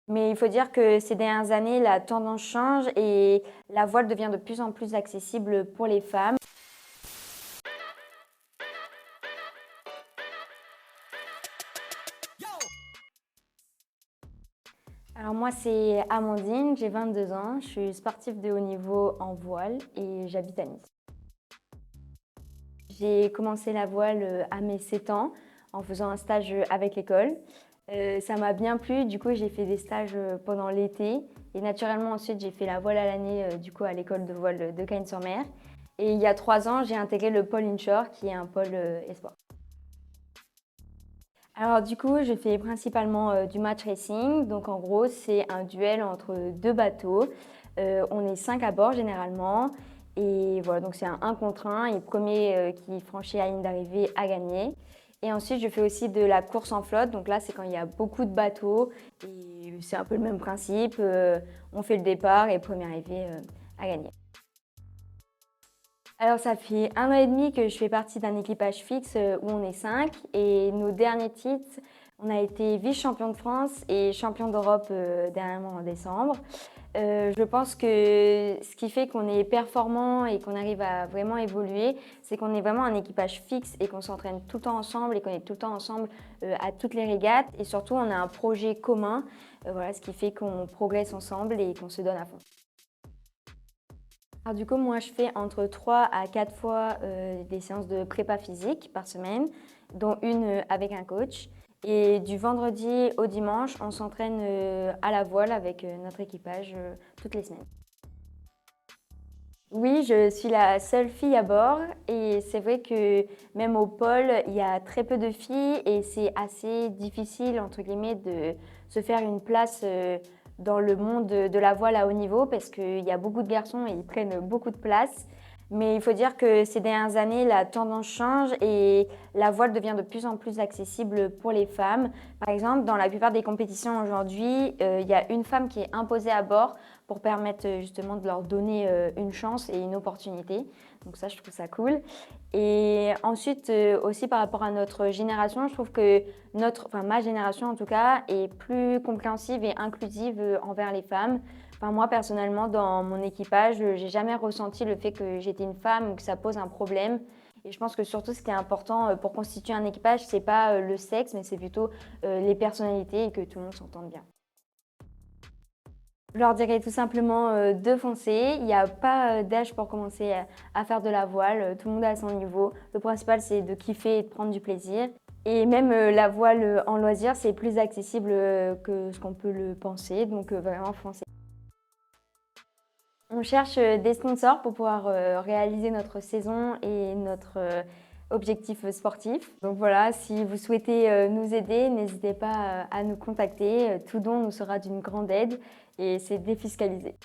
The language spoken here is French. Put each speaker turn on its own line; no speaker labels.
Mais il faut dire que ces dernières années, la tendance change et la voile devient de plus en plus accessible pour les femmes. Alors moi, c'est Amandine, j'ai 22 ans, je suis sportive de haut niveau en voile et j'habite à Nice. J'ai commencé la voile à mes 7 ans en faisant un stage avec l'école. Ça m'a bien plu, du coup j'ai fait des stages pendant l'été et naturellement ensuite j'ai fait la voile à l'année du coup à l'école de voile de Cagnes-sur-Mer. Et il y a 3 ans, j'ai intégré le pôle inshore qui est un pôle espoir. Alors du coup, je fais principalement du match racing. Donc en gros, c'est un duel entre deux bateaux. On est 5 à bord généralement. Et voilà, donc c'est un 1 contre 1 et le premier qui franchit la ligne d'arrivée a gagné. Et ensuite, je fais aussi de la course en flotte. Donc là, c'est quand il y a beaucoup de bateaux. Et c'est un peu le même principe. On fait le départ et le premier arrivé a gagné. Alors ça fait 1 an et demi que je fais partie d'un équipage fixe où on est 5 et nos derniers titres, on a été vice-champion de France et champion d'Europe dernièrement en décembre. Je pense que ce qui fait qu'on est performant et qu'on arrive à vraiment évoluer, c'est qu'on est vraiment un équipage fixe et qu'on s'entraîne tout le temps ensemble et qu'on est tout le temps ensemble à toutes les régates et surtout on a un projet commun, voilà, ce qui fait qu'on progresse ensemble et qu'on se donne à fond. Alors du coup, moi, je fais entre 3 à 4 fois des séances de prépa physique par semaine, dont une avec un coach. Et du vendredi au dimanche, on s'entraîne à la voile avec notre équipage toutes les semaines. Oui, je suis la seule fille à bord et c'est vrai que même au pôle, il y a très peu de filles et c'est assez difficile, entre guillemets, de se faire une place dans le monde de la voile à haut niveau parce qu'il y a beaucoup de garçons et ils prennent beaucoup de place. Mais il faut dire que ces dernières années, la tendance change et la voile devient de plus en plus accessible pour les femmes. Par exemple, dans la plupart des compétitions aujourd'hui, il y a une femme qui est imposée à bord pour permettre justement de leur donner une chance et une opportunité. Donc ça, je trouve ça cool. Et ensuite, aussi par rapport à notre génération, je trouve que ma génération en tout cas, est plus compréhensive et inclusive envers les femmes. Enfin, moi, personnellement, dans mon équipage, j'ai jamais ressenti le fait que j'étais une femme ou que ça pose un problème. Et je pense que surtout, ce qui est important pour constituer un équipage, c'est pas le sexe, mais c'est plutôt les personnalités et que tout le monde s'entende bien. Je leur dirais tout simplement de foncer. Il n'y a pas d'âge pour commencer à faire de la voile. Tout le monde est à son niveau. Le principal, c'est de kiffer et de prendre du plaisir. Et même la voile en loisir, c'est plus accessible que ce qu'on peut le penser. Donc vraiment foncer. On cherche des sponsors pour pouvoir réaliser notre saison et notre objectif sportif. Donc voilà, si vous souhaitez nous aider, n'hésitez pas à nous contacter. Tout don nous sera d'une grande aide et c'est défiscalisé.